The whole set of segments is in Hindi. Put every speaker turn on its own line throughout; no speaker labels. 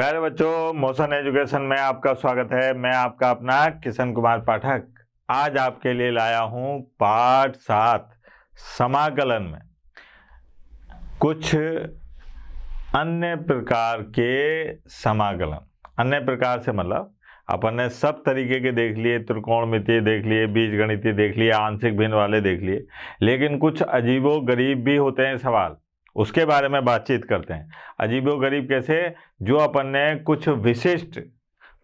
प्यारे बच्चों, मोशन एजुकेशन में आपका स्वागत है। मैं आपका अपना किशन कुमार पाठक आज आपके लिए लाया हूं पाठ 7 समाकलन में कुछ अन्य प्रकार के समाकलन। अन्य प्रकार से मतलब अपन ने सब तरीके के देख लिए, त्रिकोणमितीय देख लिए, बीजगणितीय देख लिए, आंशिक भिन्न वाले देख लिए, लेकिन कुछ अजीबो गरीब भी होते हैं सवाल, उसके बारे में बातचीत करते हैं। अजीबो गरीब कैसे? जो अपन ने कुछ विशिष्ट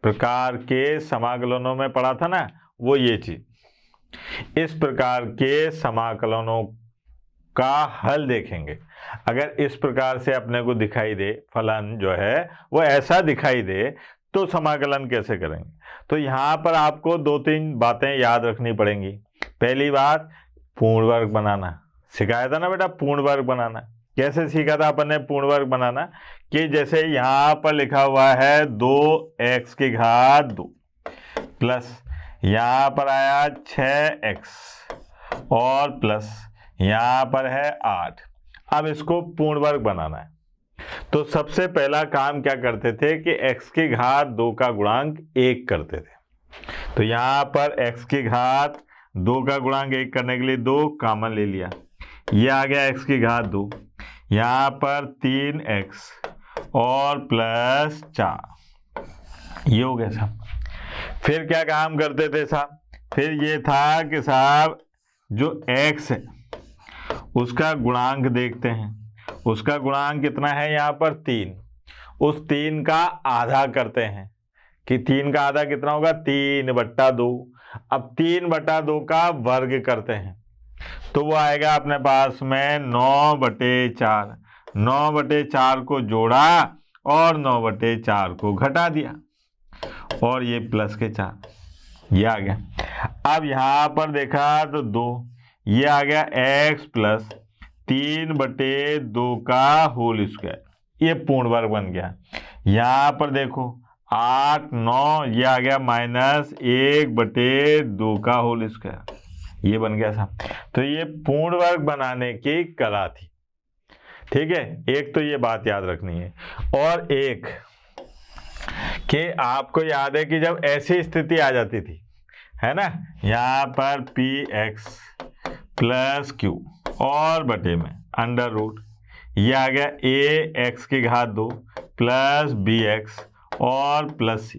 प्रकार के समाकलनों में पढ़ा था ना, वो ये चीज। इस प्रकार के समाकलनों का हल देखेंगे। अगर इस प्रकार से अपने को दिखाई दे, फलन जो है वो ऐसा दिखाई दे, तो समाकलन कैसे करेंगे? तो यहाँ पर आपको 2-3 बातें याद रखनी पड़ेंगी। पहली बात, पूर्ण वर्ग बनाना सिखाया था ना बेटा। पूर्ण वर्ग बनाना कैसे सीखा था अपन ने? पूर्ण वर्ग बनाना कि जैसे यहाँ पर लिखा हुआ है 2x की घात 2 प्लस यहाँ पर आया 6x और प्लस यहाँ पर है 8। अब इसको पूर्ण वर्ग बनाना है तो सबसे पहला काम क्या करते थे कि x की घात 2 का गुणांक 1 करते थे। तो यहाँ पर x की घात 2 का गुणांक 1 करने के लिए 2 कॉमन ले लिया, ये आ गया x की घात 2। यहाँ पर 3x और प्लस 4, ये हो गया साहब। फिर क्या काम करते थे साहब? फिर ये था कि साहब जो x है उसका गुणांक देखते हैं। उसका गुणांक कितना है? यहाँ पर 3। उस 3 का आधा करते हैं कि 3 का आधा कितना होगा? 3/2। अब 3/2 का वर्ग करते हैं तो वो आएगा अपने पास में 9/4। 9/4 को जोड़ा और 9/4 को घटा दिया और ये प्लस के 4, ये आ गया। अब यहाँ पर देखा तो 2, ये आ गया x प्लस 3/2 का होल स्क्वायर, ये पूर्ण वर्ग बन गया। यहाँ पर देखो 8, 9, ये आ गया -1/2 का होल स्क्वायर, ये बन गया साहब। तो ये पूर्ण वर्ग बनाने की कला थी। ठीक है, एक तो ये बात याद रखनी है। और एक कि आपको याद है कि जब ऐसी स्थिति आ जाती थी, है ना, यहाँ पर px प्लस q और बटे में अंडर रूट, ये आ गया ax की घात 2 प्लस bx और प्लस c।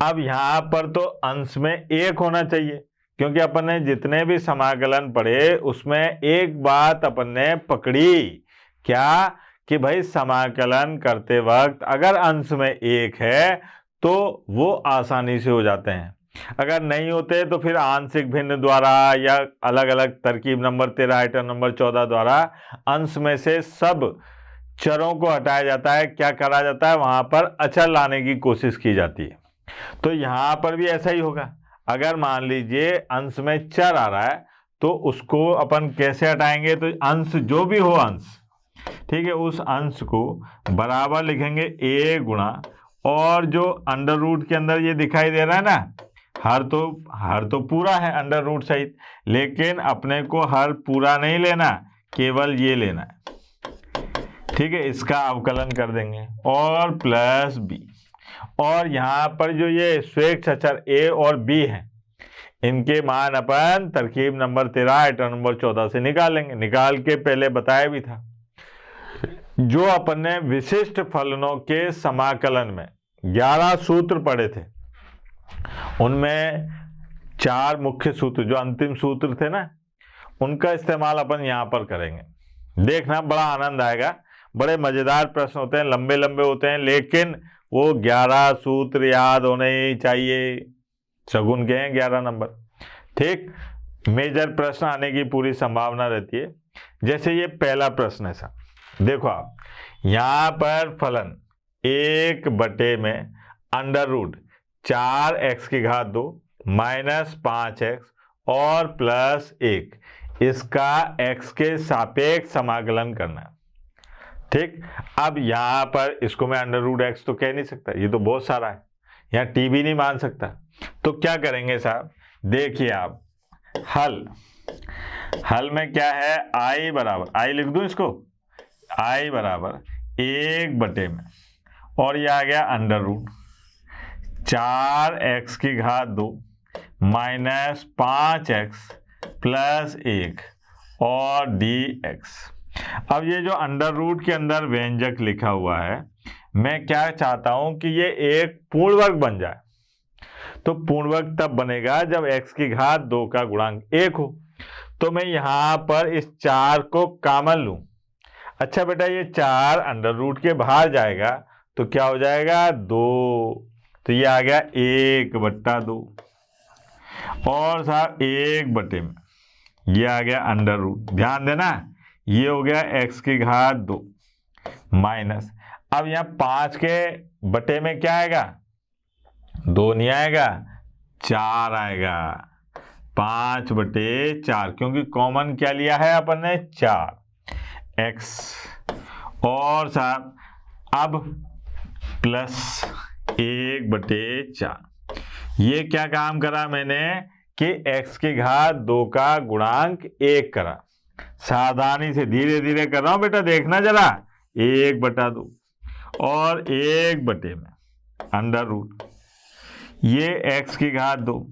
अब यहाँ पर तो अंश में 1 होना चाहिए, क्योंकि अपन ने जितने भी समाकलन पढ़े उसमें एक बात अपन ने पकड़ी, क्या कि भाई समाकलन करते वक्त अगर अंश में 1 है तो वो आसानी से हो जाते हैं। अगर नहीं होते तो फिर आंशिक भिन्न द्वारा या अलग अलग तरकीब नंबर 13 आइटम नंबर 14 द्वारा अंश में से सब चरों को हटाया जाता है। क्या करा जाता है? वहां पर अचर लाने की कोशिश की जाती है। तो यहाँ पर भी ऐसा ही होगा। अगर मान लीजिए अंश में चर आ रहा है तो उसको अपन कैसे हटाएंगे? तो अंश जो भी हो अंश, ठीक है, उस अंश को बराबर लिखेंगे a गुणा, और जो अंडर रूट के अंदर ये दिखाई दे रहा है ना, हर तो पूरा है अंडर रूट सहित, लेकिन अपने को हर पूरा नहीं लेना, केवल ये लेना है। ठीक है, इसका अवकलन कर देंगे और प्लस b। और यहाँ पर जो ये स्वेच्छ अचर a और b हैं, इनके मान अपन तरकीब नंबर 13 आइटम नंबर 14 से निकालेंगे। निकाल के पहले बताया भी था, जो अपन ने विशिष्ट फलनों के समाकलन में 11 सूत्र पढ़े थे, उनमें 4 मुख्य सूत्र, जो अंतिम सूत्र थे ना, उनका इस्तेमाल अपन यहाँ पर करेंगे। देखना, बड़ा आनंद आएगा। बड़े मजेदार प्रश्न होते हैं, लंबे लंबे होते हैं, लेकिन वो 11 सूत्र याद होने ही चाहिए। शगुन के हैं 11 नंबर। ठीक, मेजर प्रश्न आने की पूरी संभावना रहती है। जैसे ये पहला प्रश्न है साहब, देखो आप यहाँ पर फलन 1 में अंडर रूट 4x की घात 2 माइनस 5x और प्लस 1, इसका x के सापेक्ष समाकलन करना है। ठीक, अब यहाँ पर इसको मैं अंडर रूट x तो कह नहीं सकता, ये तो बहुत सारा है, यहाँ t भी नहीं मान सकता। तो क्या करेंगे साहब? देखिए आप, हल में क्या है? i बराबर, i लिख दूं इसको, i बराबर 1 में और ये आ गया अंडर रूट 4x की घात 2 माइनस 5x प्लस 1 और dx। अब ये जो अंडर रूट के अंदर व्यंजक लिखा हुआ है, मैं क्या चाहता हूं कि ये एक पूर्ण वर्ग बन जाए। तो पूर्ण वर्ग तब बनेगा जब x की घात 2 का गुणांक 1 हो। तो मैं यहां पर इस 4 को कॉमन लूं। अच्छा बेटा, ये 4 अंडर रूट के बाहर जाएगा तो क्या हो जाएगा 2, तो ये आ गया 1/2 और साहब 1 में ये आ गया अंडर रूट। ध्यान देना, ये हो गया x की घात 2 माइनस, अब यहाँ 5 के बटे में क्या आएगा, 2 नहीं आएगा, 4 आएगा। 5/4 क्योंकि कॉमन क्या लिया है अपन ने, 4x। और साहब अब प्लस 1/4, ये क्या काम करा मैंने कि x की घात 2 का गुणांक 1 करा। सावधानी से धीरे धीरे कर रहा हूं बेटा, देखना जरा। 1/2 और 1 में अंडर रूट, ये x की घात 2।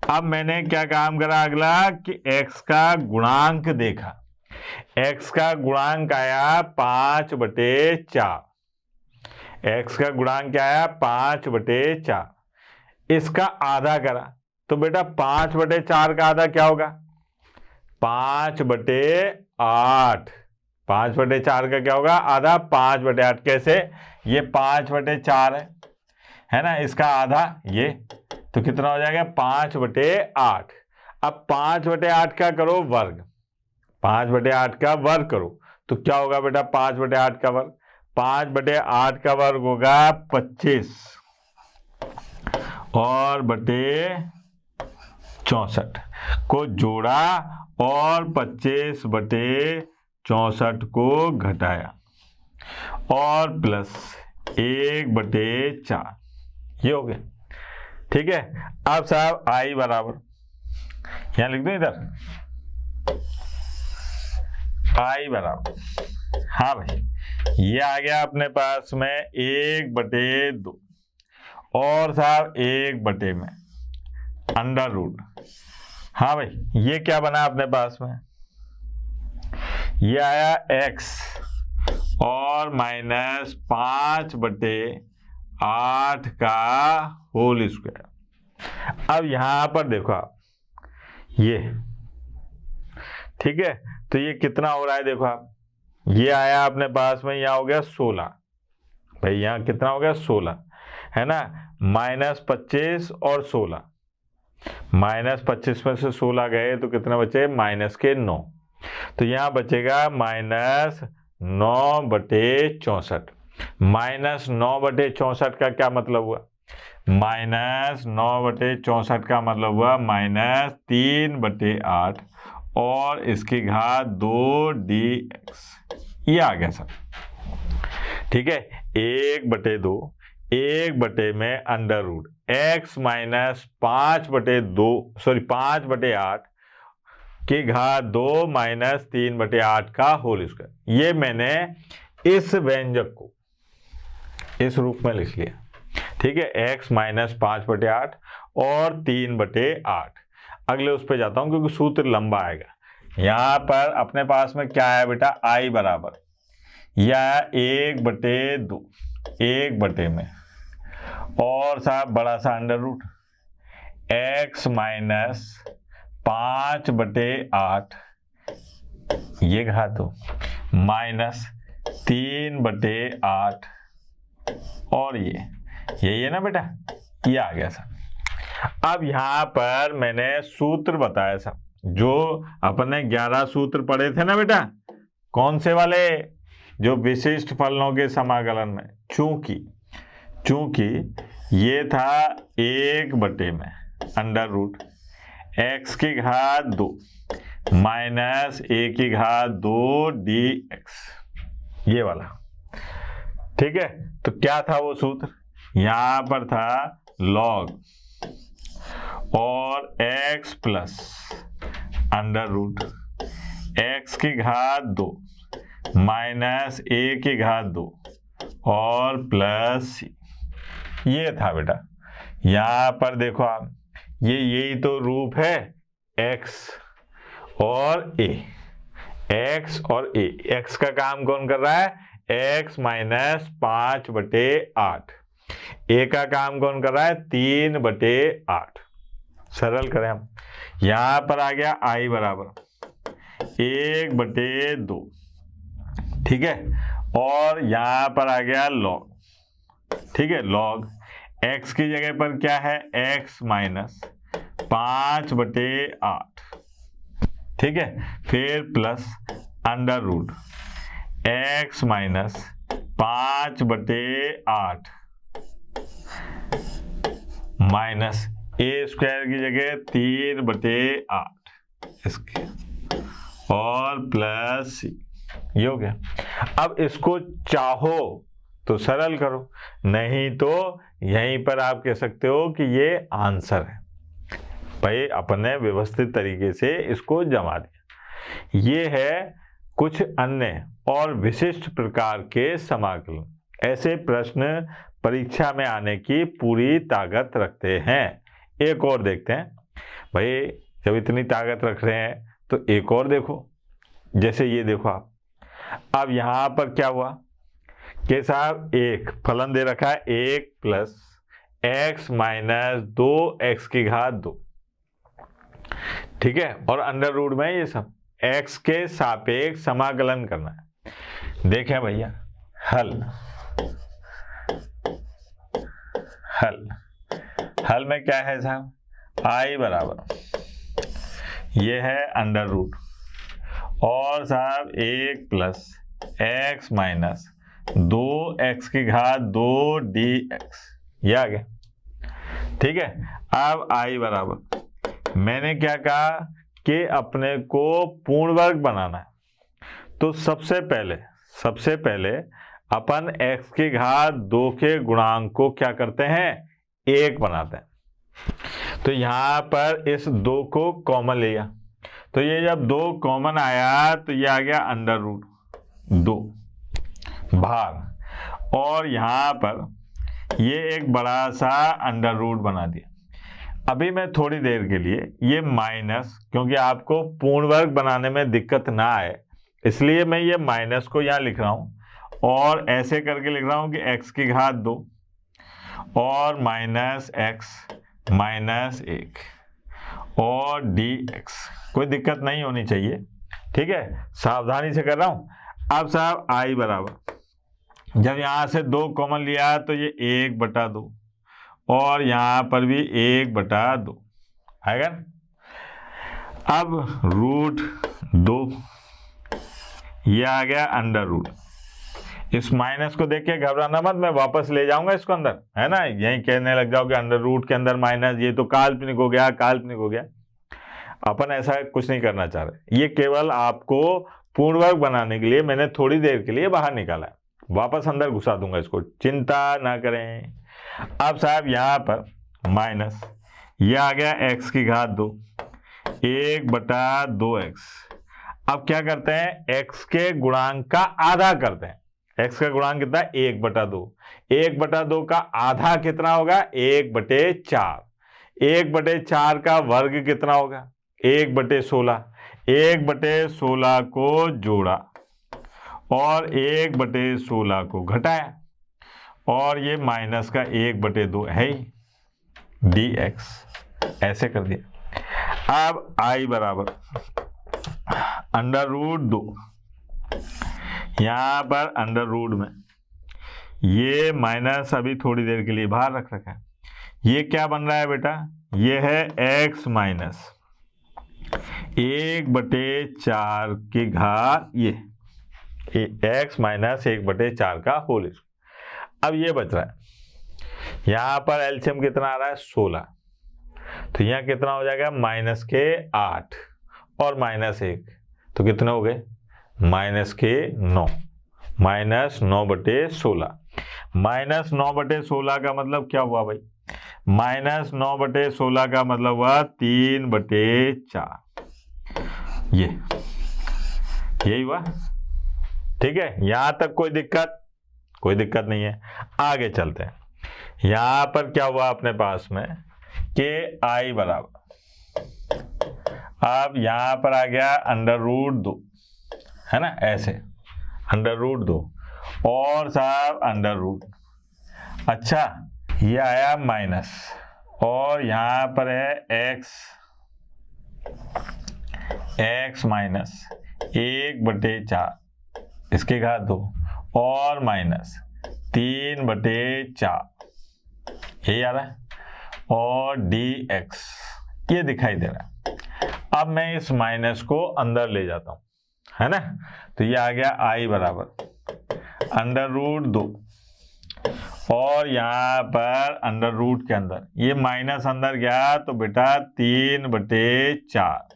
अब मैंने क्या काम करा अगला कि x का गुणांक देखा। x का गुणांक आया 5/4। x का गुणांक क्या आया, 5/4। इसका आधा करा तो बेटा 5/4 का आधा क्या होगा, 5/8। 5/4 का क्या होगा, आधा 5/8। कैसे, ये 5/4 है ना, इसका आधा ये, तो कितना हो जाएगा 5/8। अब 5/8 का करो वर्ग, 5/8 का वर्ग करो तो क्या होगा बेटा, 5/8 का वर्ग, 5/8 का वर्ग होगा 25 और बटे 64 को जोड़ा और 25/64 को घटाया और प्लस 1/4, ये हो गया। ठीक है, अब साहब i बराबर, यहां लिख दो इधर, i बराबर, हाँ भाई, ये आ गया अपने पास में 1/2 और साहब 1 में अंडर रूट। हाँ भाई, ये क्या बना अपने पास में, ये आया x और माइनस 5/8 का होल स्क्वायर। अब यहां पर देखो आप, ये ठीक है, तो ये कितना हो रहा है देखो आप, ये आया अपने पास में, यहां हो गया 16 भाई, यहां कितना हो गया 16 है ना, -25 और 16, -25 में से 16 गए तो कितना बचे, -9, तो यहां बचेगा -9/64। -9/64 का क्या मतलब हुआ, -9/64 का मतलब हुआ -3/8 और इसकी घात 2 dx, ये आ गया सर। ठीक है, 1/2, 1 में अंडर रूट x माइनस 5/8 की घात 2 माइनस 3/8 का होल स्क्वायर। ये मैंने इस व्यंजक को इस रूप में लिख लिया। ठीक है, x माइनस 5/8 और 3/8। अगले उस पर जाता हूं क्योंकि सूत्र लंबा आएगा। यहां पर अपने पास में क्या है बेटा, i बराबर, या 1/2, 1 में और साहब बड़ा सा अंडर रूट x माइनस 5/8 ये घात 2 माइनस 3/8 और ये यही है ना बेटा, ये आ गया सर। अब यहां पर मैंने सूत्र बताया सर, जो अपने 11 सूत्र पढ़े थे ना बेटा, कौन से वाले, जो विशिष्ट फलनों के समाकलन में, चूंकि ये था 1 में अंडर रूट x की घात 2 माइनस a की घात 2 dx, ये वाला। ठीक है, तो क्या था वो सूत्र, यहां पर था log और x plus under root x की घात 2 माइनस a की घात 2 और प्लस सी, ये था बेटा। यहां पर देखो आप, ये यही तो रूप है x और a, x और a। x का काम कौन कर रहा है? x minus 5/8। a का काम कौन कर रहा है? 3/8। सरल करें हम, यहां पर आ गया i बराबर 1/2, ठीक है। और यहां पर आ गया log, ठीक है, log x की जगह पर क्या है? x माइनस 5/8, ठीक है। फिर plus under root x minus 5/8 minus a square की जगह 3/8 इसके, और प्लस c, ये हो गया। अब इसको चाहो तो सरल करो, नहीं तो यहीं पर आप कह सकते हो कि ये आंसर है। भाई अपने व्यवस्थित तरीके से इसको जमा दिया। ये है कुछ अन्य और विशिष्ट प्रकार के समाकलन। ऐसे प्रश्न परीक्षा में आने की पूरी ताकत रखते हैं। एक और देखते हैं। भाई जब इतनी ताकत रख रहे हैं तो एक और देखो, जैसे ये देखो आप। अब यहां पर क्या हुआ कि साहब एक फलन दे रखा है 1 प्लस x माइनस 2x², ठीक है। और अंडर रूट में ये सब x के सापेक्ष समाकलन करना है। देखें भैया, हल में क्या है साहब? i बराबर ये है अंडर रूट और साहब 1 plus x minus 2x² dx, ये आ गया, ठीक है। अब i बराबर, मैंने क्या कहा कि अपने को पूर्ण वर्ग बनाना है, तो सबसे पहले अपन x² के गुणांक को क्या करते हैं? 1 बनाते हैं। तो यहां पर इस 2 को कॉमन लिया, तो ये जब 2 कॉमन आया तो ये आ गया अंडर रूट 2 भाग, और यहां पर ये एक बड़ा सा अंडर रूट बना दिया। अभी मैं थोड़ी देर के लिए ये माइनस, क्योंकि आपको पूर्ण वर्ग बनाने में दिक्कत ना आए इसलिए मैं ये माइनस को यहाँ लिख रहा हूं, और ऐसे करके लिख रहा हूं कि x² 2 और माइनस x माइनस 1 और dx, कोई दिक्कत नहीं होनी चाहिए, ठीक है। सावधानी से कर रहा हूं। अब साहब i बराबर, जब यहां से 2 कॉमन लिया तो ये 1/2 और यहां पर भी 1/2 आएगा। अब रूट 2, ये आ गया अंडर रूट। इस माइनस को देख के घबराना मत, मैं वापस ले जाऊंगा इसको अंदर, है ना। यही कहने लग जाओ कि अंडर रूट के अंदर माइनस, ये तो काल्पनिक हो गया। अपन ऐसा कुछ नहीं करना चाह रहे, ये केवल आपको पूर्ण वर्ग बनाने के लिए मैंने थोड़ी देर के लिए बाहर निकाला है, वापस अंदर घुसा दूंगा इसको, चिंता ना करें। अब साहब यहां पर माइनस, ये आ गया x² 2 1/2x। अब क्या करते हैं? x के गुणांक का आधा करते हैं। x का गुणांक कितना है? 1/2। 1/2 का आधा कितना होगा? 1/4। 1/4 का वर्ग कितना होगा? 1/16। 1/16 को जोड़ा और 1/16 को घटाया, और ये माइनस का 1/2 है ही, dx, ऐसे कर दिया। अब i बराबर अंडर रूट 2, यहां पर अंडर रूट में ये माइनस अभी थोड़ी देर के लिए बाहर रख रखा है। ये क्या बन रहा है बेटा? ये है x माइनस 1/4 की घात, ये x माइनस 1/4 का होल। अब ये बच रहा है, यहां पर एलसीएम कितना आ रहा है? 16, तो यहां कितना हो जाएगा? -8 और -1, तो कितने हो गए? -9, -9/16। -9/16 का मतलब क्या हुआ भाई? -9/16 का मतलब हुआ 3/4, यही हुआ, ठीक है। यहां तक कोई कोई दिक्कत नहीं है। आगे चलते हैं। यहाँ पर क्या हुआ अपने पास में कि आई बराबर, अब यहाँ पर आ गया √2, है ना, ऐसे √2 और साहब √, अच्छा ये आया माइनस, और यहाँ पर है x माइनस 1/4, इसकी घात 2 और माइनस 3/4, यही आ रहा है, और dx ये दिखाई दे रहा है। अब मैं इस माइनस को अंदर ले जाता हूं, है ना, तो ये आ गया i बराबर √2, और यहाँ पर √ के अंदर ये माइनस अंदर गया तो बेटा 3/4,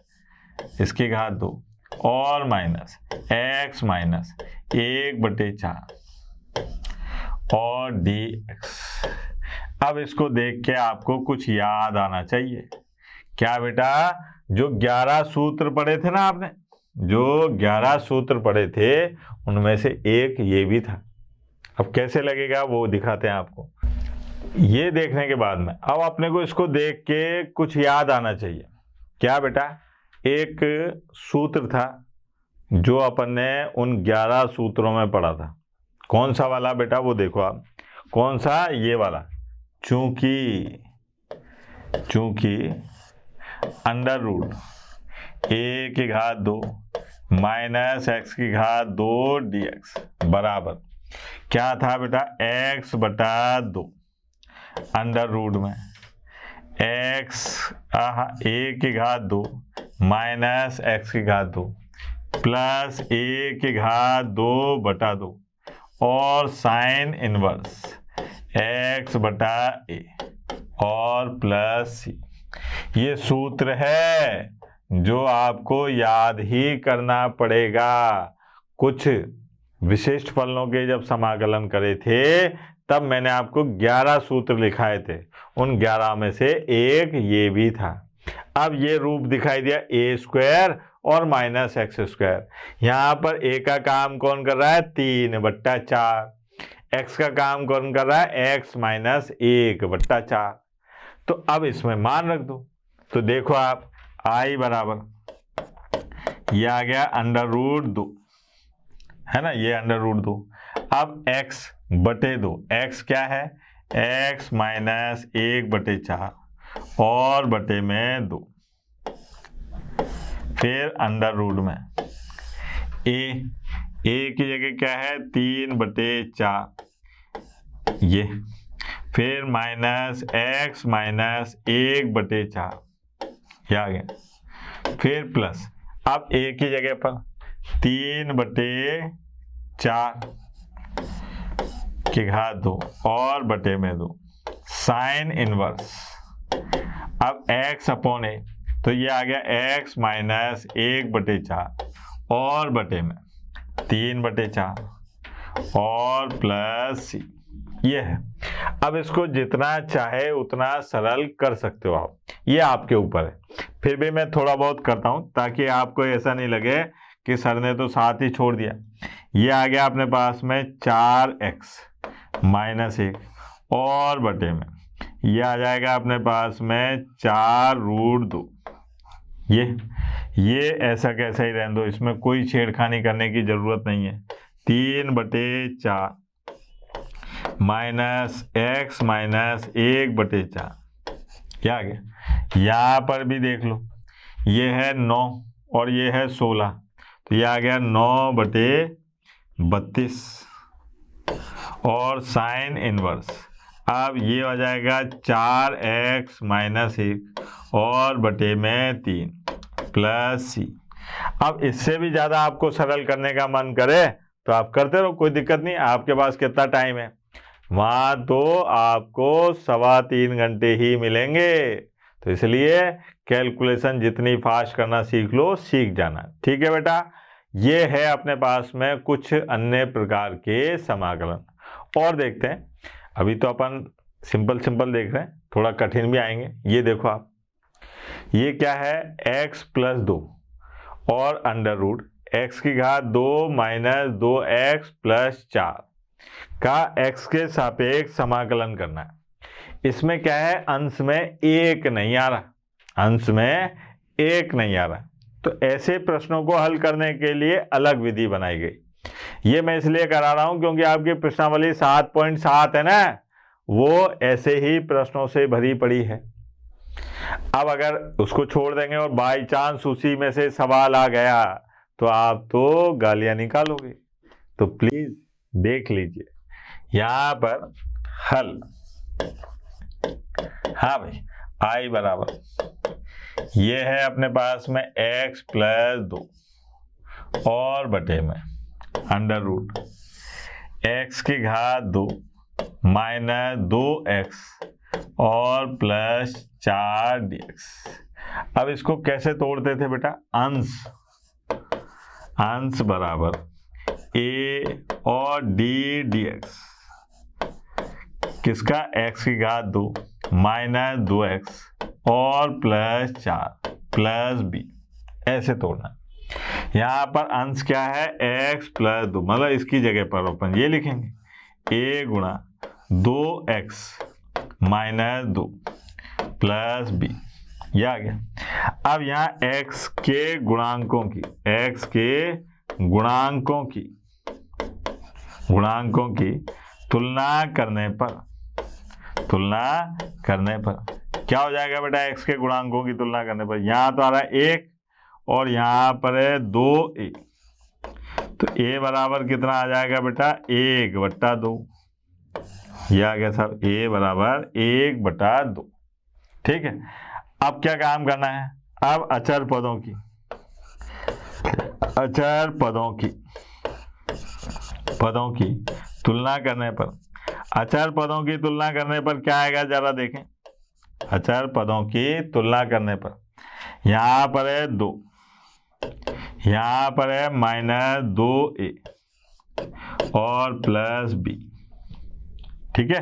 इसकी घात 2 और माइनस x माइनस 1/4 और dx। अब इसको देख के आपको कुछ याद आना चाहिए। क्या बेटा, जो 11 सूत्र पढ़े थे ना आपने, जो 11 सूत्र पढ़े थे उनमें से एक ये भी था। अब कैसे लगेगा वो दिखाते हैं आपको। ये देखने के बाद में अब अपने को इसको देख के कुछ याद आना चाहिए। क्या बेटा, एक सूत्र था जो अपन ने उन 11 सूत्रों में पढ़ा था। कौन सा वाला बेटा, वो देखो आप, कौन सा, ये वाला, चूंकि √ a की घात 2 माइनस x की घात 2 dx बराबर क्या था बेटा, x/2 √ में x a की घात 2 माइनस x की घात 2 प्लस a की घात 2/2 और साइन इनवर्स x/a और प्लस c। ये सूत्र है जो आपको याद ही करना पड़ेगा। कुछ विशिष्ट फलनों के जब समाकलन करे थे तब मैंने आपको 11 सूत्र लिखाए थे, उन 11 में से एक ये भी था। अब ये रूप दिखाई दिया a² और माइनस x²। यहाँ पर a का काम कौन कर रहा है, 3/4, x का काम कौन कर रहा है, x माइनस 1/4। तो अब इसमें मान रख दो, तो देखो आप i बराबर ये आ गया √2, है ना, ये √2। अब x/2, x क्या है, x माइनस 1/4 और बटे में 2, फिर √ में a की जगह क्या है, 3/4, ये, फिर माइनस x माइनस 1/4, ये आ गया, फिर प्लस, अब a की जगह पर 3/4 की घात 2 और बटे में 2 साइन इनवर्स, अब x/a, तो ये आ गया x माइनस 1/4 और बटे में 3/4 और प्लस c, ये है। अब इसको जितना चाहे उतना सरल कर सकते हो आप, ये आपके ऊपर है। फिर भी मैं थोड़ा बहुत करता हूं ताकि आपको ऐसा नहीं लगे कि सर ने तो साथ ही छोड़ दिया। ये आ गया अपने पास में 4x माइनस 1 और बटे में ये आ जाएगा अपने पास में 4√2। ये ऐसा कैसा ही रहने दो, इसमें कोई छेड़खानी करने की जरूरत नहीं है। 3/4 माइनस x माइनस 1/4, क्या आ गया। यहाँ पर भी देख लो, ये है 9 और ये है 16, तो ये आ गया 9/32 और साइन इनवर्स, अब ये हो जाएगा 4x माइनस 1 और बटे में 3 प्लस c। अब इससे भी ज़्यादा आपको सरल करने का मन करे तो आप करते रहो, कोई दिक्कत नहीं। आपके पास कितना टाइम है, वहाँ तो आपको 3.25 घंटे ही मिलेंगे, तो इसलिए कैलकुलेशन जितनी फास्ट करना सीख लो, सीख जाना, ठीक है बेटा। ये है अपने पास में कुछ अन्य प्रकार के समाकलन, और देखते हैं। अभी तो अपन सिंपल देख रहे हैं, थोड़ा कठिन भी आएंगे। ये देखो आप, ये क्या है, x+2 और √x की घात 2 माइनस 2x + 4, का x के सापेक्ष समाकलन करना है। इसमें क्या है, अंश में एक नहीं आ रहा, अंश में एक नहीं आ रहा, तो ऐसे प्रश्नों को हल करने के लिए अलग विधि बनाई गई। ये मैं इसलिए करा रहा हूं क्योंकि आपकी प्रश्नावली 7.7 है ना, वो ऐसे ही प्रश्नों से भरी पड़ी है। अब अगर उसको छोड़ देंगे और बाई चांस उसी में से सवाल आ गया तो आप तो गालियां निकालोगे। तो प्लीज देख लीजिए यहां पर हल। हाँ भाई, आई बराबर ये है अपने पास में x प्लस 2 और बटे में अंडर रूट x की घात 2 माइनस 2x और प्लस 4 dx। अब इसको कैसे तोड़ते थे बेटा, अंश बराबर a और d dx, किसका, x की घात 2 माइनस 2x और प्लस 4 प्लस b, ऐसे तोड़ना। यहाँ पर अंश क्या है, x प्लस 2, मतलब इसकी जगह पर अपन ये लिखेंगे a गुणा 2x माइनस 2 प्लस b, ये आ गया। अब यहाँ x के गुणांकों की तुलना करने पर क्या हो जाएगा बेटा, x के गुणांकों की तुलना करने पर यहाँ तो आ रहा है 1 और यहाँ पर है 2a, तो a बराबर कितना आ जाएगा बेटा, 1/2, ये आ गया साहब, a बराबर 1/2। ठीक है, अब क्या काम करना है, अब अचर पदों की तुलना करने पर, अचर पदों की तुलना करने पर क्या आएगा, जरा देखें। अचर पदों की तुलना करने पर यहाँ पर है 2, यहाँ पर है माइनस 2a और प्लस b। ठीक है,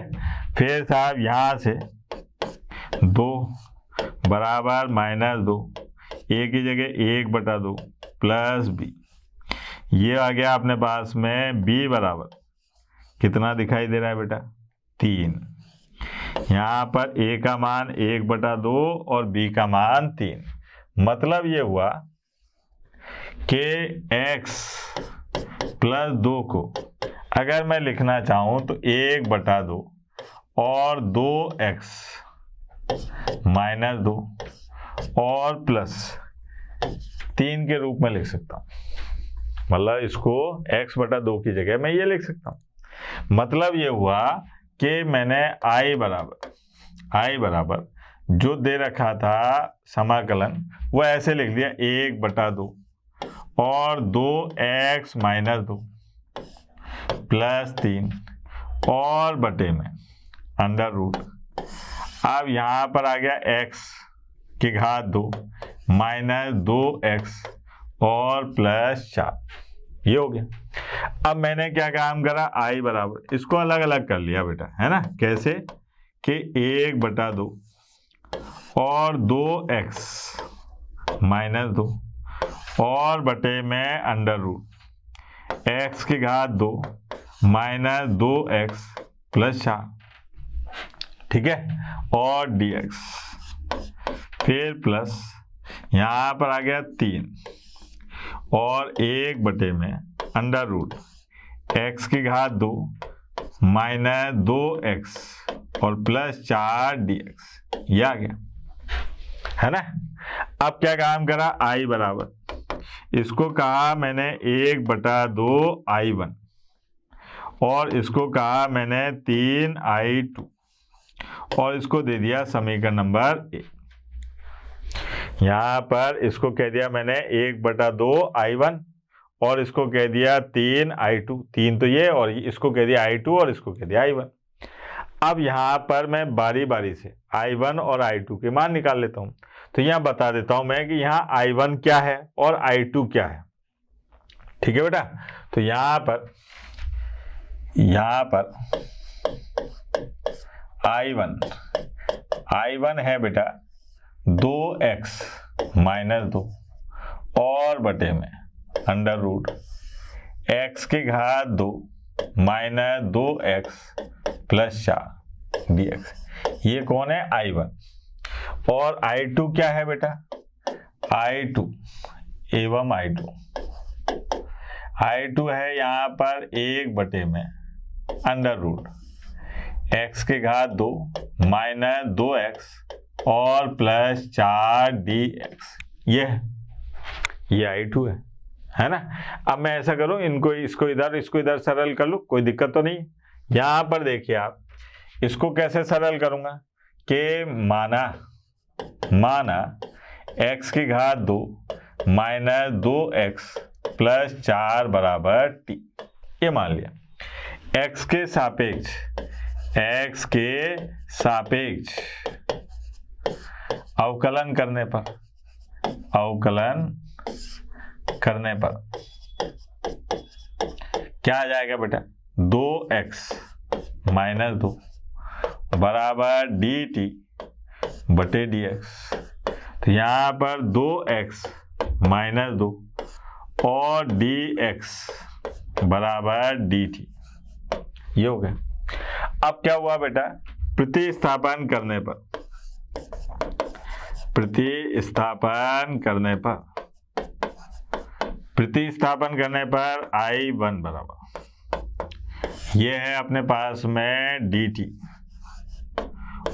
फिर साहब यहाँ से 2 बराबर माइनस 2, a की जगह 1/2 प्लस b, ये आ गया अपने पास में b बराबर कितना दिखाई दे रहा है बेटा, 3। यहाँ पर a का मान 1/2 और b का मान 3। मतलब ये हुआ कि x प्लस 2 को अगर मैं लिखना चाहूं तो 1/2 और 2x माइनस 2 और प्लस 3 के रूप में लिख सकता हूं। मतलब इसको x/2 की जगह मैं ये लिख सकता हूं। मतलब ये हुआ कि मैंने i बराबर जो दे रखा था समाकलन, वो ऐसे लिख दिया 1/2 और 2x माइनस 2 प्लस 3 और बटे में अंडर रूट। अब यहाँ पर आ गया x की घात 2 माइनस 2x और प्लस 4, ये हो गया। अब मैंने क्या काम करा, i बराबर इसको अलग अलग कर लिया बेटा, है ना, कैसे कि 1/2 और 2x माइनस 2 और बटे में अंडर रूट x की घात 2 माइनस 2x प्लस 4, ठीक है, और dx, फिर प्लस यहाँ पर आ गया 3 और 1 बटे में अंडर रूट x की घात 2 माइनस 2x और प्लस 4 dx, ये आ गया, है ना। अब क्या काम करा, i बराबर इसको कहा मैंने 1/2 i1 और इसको कहा मैंने 3i2 और इसको दे दिया समीकरण नंबर 1। यहाँ पर इसको कह दिया मैंने 1/2 i1 और इसको कह दिया 3i2, 3 तो ये, और इसको कह दिया i2 और इसको कह दिया i1। अब यहाँ पर मैं बारी बारी से i1 और i2 के मान निकाल लेता हूँ। तो यहाँ बता देता हूँ मैं कि यहाँ i1 क्या है और i2 क्या है। ठीक है बेटा, तो यहाँ पर i1 है बेटा 2x माइनस 2 और बटे में अंडर रूट x की घात 2 माइनस 2x प्लस 4 dx। ये कौन है? I1। और I2 क्या है बेटा? I2 एवं I2 है यहाँ पर 1 में अंडर रूट x के घात 2 माइनस 2x और प्लस 4 dx। ये I2 है ना। अब मैं ऐसा करूं, इसको इधर सरल कर लूं, कोई दिक्कत तो नहीं। यहां पर देखिए आप, इसको कैसे सरल करूंगा कि माना x की घात 2 माइनस 2x प्लस 4 बराबर t। ये मान लिया x के सापेक्ष अवकलन करने पर क्या आ जाएगा बेटा? 2x माइनस 2 बराबर dt बटे dx। तो यहाँ पर 2x माइनस 2 और dx बराबर dt। ये हो गया। अब क्या हुआ बेटा? प्रतिस्थापन करने पर I1 बराबर, ये है अपने पास में dt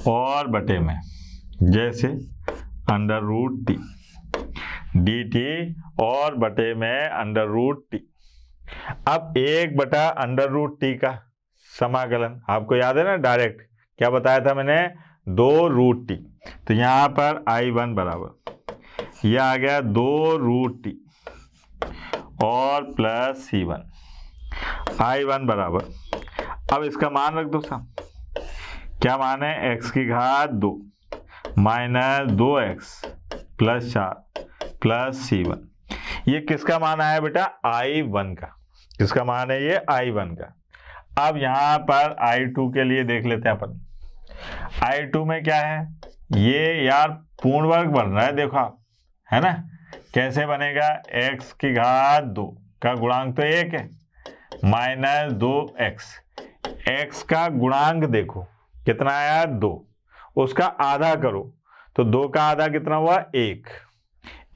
और बटे में जैसे अंडर रूट t, dt और बटे में अंडर रूट t। अब 1 बटा अंडर रूट t का समाकलन आपको याद है ना, डायरेक्ट क्या बताया था मैंने? 2 रूट t। तो यहाँ पर I1 बराबर यह आ गया 2 रूट t और प्लस C1। I1 बराबर, अब इसका मान रख दो साहब। क्या मान है? x की घात 2 minus 2x plus 4 plus C1। ये किसका मान आया बेटा? I1 का। किसका मान है ये? I1 का। अब यहाँ पर I2 के लिए देख लेते हैं अपन। I2 में क्या है? ये यार पूर्ण वर्ग बन रहा है, देखो आप, है ना। कैसे बनेगा? x की घात 2 का गुणांक तो 1 है माइनस 2x। x का गुणांक देखो कितना आया? 2। उसका आधा करो तो 2 का आधा कितना हुआ? 1।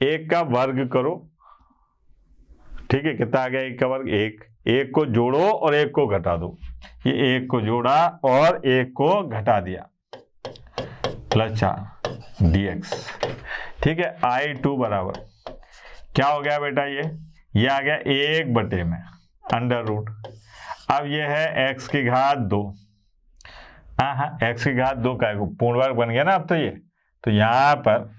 1 का वर्ग करो, ठीक है, कितना आ गया? 1 का वर्ग 1। 1 को जोड़ो और 1 को घटा दो। ये 1 को जोड़ा और 1 को घटा दिया, प्लस 4 dx। ठीक है। I2 बराबर क्या हो गया बेटा? ये आ गया 1 बटे में अंडर रूट। अब ये है x की घात 2। हाँ, x की घात 2 का पूर्ण वर्ग बन गया ना अब तो ये। तो यहाँ पर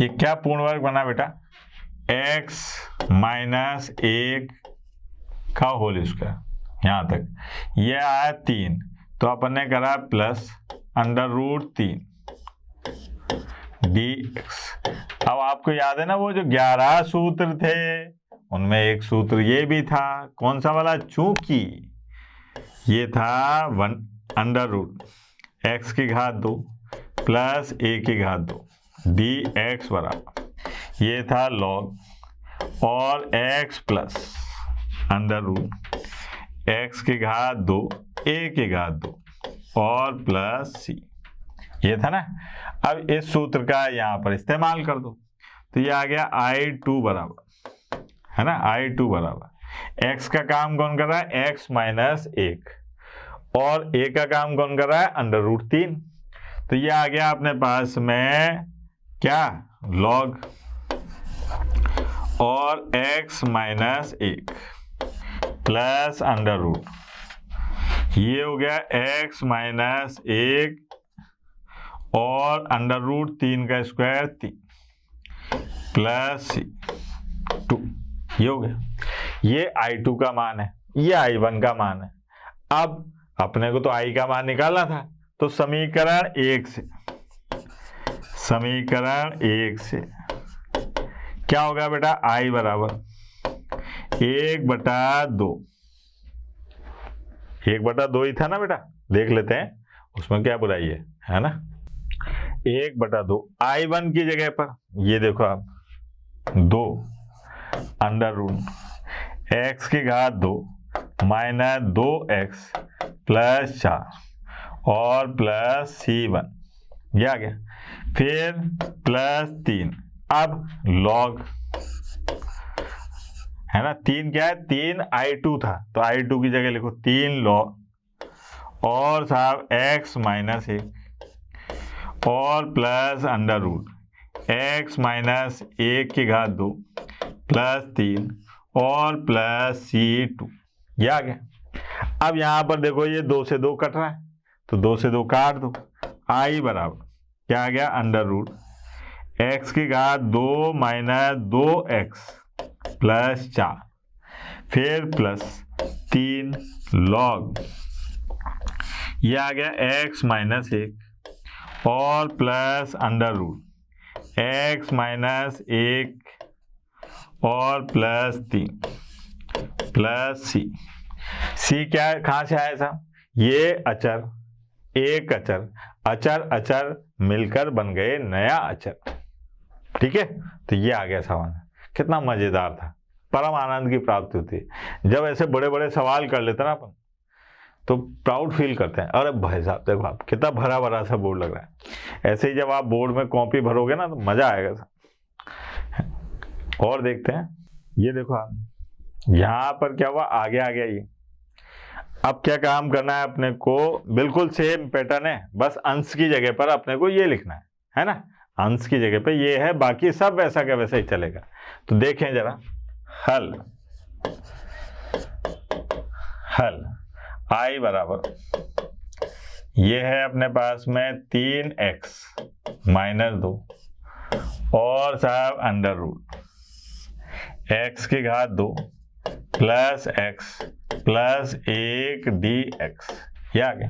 ये क्या पूर्ण वर्ग बना बेटा? x माइनस 1 का होल स्क्वायर यहाँ तक। ये आया 3, तो अपन ने करा प्लस अंडर रूट 3 dx। अब आपको याद है ना वो जो 11 सूत्र थे, उनमें एक सूत्र ये भी था। कौन सा वाला? चूंकि ये था 1 अंडर रूट x की घात 2 प्लस a की घात 2 dx बराबर, ये था log और x plus under root x की घात 2 a की घात 2 और प्लस c। ये था ना। अब इस सूत्र का यहाँ पर इस्तेमाल कर दो, तो ये आ गया I2 बराबर, है ना, I2 बराबर x का काम कौन कर रहा है? x माइनस 1 और a का काम कौन कर रहा है? Under root 3। तो ये आ गया अपने पास में क्या? log और x minus 1 plus under root, ये हो गया x माइनस 1 और अंडर रूट 3 का स्क्वायर 3 प्लस 2। ये हो गया। ये I2 का मान है, ये I1 का मान है। अब अपने को तो I का मान निकालना था, तो समीकरण 1 से क्या होगा बेटा? I बराबर 1/2। 1/2 ही था ना बेटा, देख लेते हैं उसमें क्या बुराई है ना। 1/2 I1 की जगह पर ये देखो आप 2 अंडर रूट x की घात 2 माइनस 2x प्लस 4 और प्लस C1, ये आ गया। फिर प्लस 3, अब लॉग है ना, 3 क्या है, 3 I2 था तो I2 की जगह लिखो 3 लॉग, और साहब x माइनस 1 और plus under root x minus 1 की घात 2 प्लस 3 और प्लस C2, ये आ गया। अब यहां पर देखो ये 2 से 2 कट रहा है तो 2 से 2 काट दो, I बराबर क्या आ गया, अंडर रूट x की घात 2 माइनस 2x प्लस 4, फिर प्लस 3 लॉग, ये आ गया x माइनस 1 और plus under root x minus 1 और प्लस 3 प्लस c क्या है, कहाँ से आया था, ये अचर, एक अचर, अचर अचर मिलकर बन गए नया अचर, ठीक है। तो ये आ गया सवाल, कितना मजेदार था, परम आनंद की प्राप्ति होती है जब ऐसे बड़े बड़े सवाल कर लेते ना अपन, तो प्राउड फील करते हैं। अरे भाई साहब देखो आप कितना भरा भरा सा बोर्ड लग रहा है, ऐसे ही जब आप बोर्ड में कॉपी भरोगे ना तो मजा आएगा सा। और देखते हैं, ये देखो आप यहाँ पर क्या हुआ, आगे आ गया ये। अब क्या काम करना है अपने को, बिल्कुल सेम पैटर्न है, बस अंश की जगह पर अपने को ये लिखना है ना, अंश की जगह पे ये है, बाकी सब वैसा का वैसा ही चलेगा। तो देखें जरा, हल हल I बराबर ये है अपने पास में 3x माइनस 2 और साहब अंडर रूट x की घात 2 प्लस x प्लस 1 dx, ये आ गया।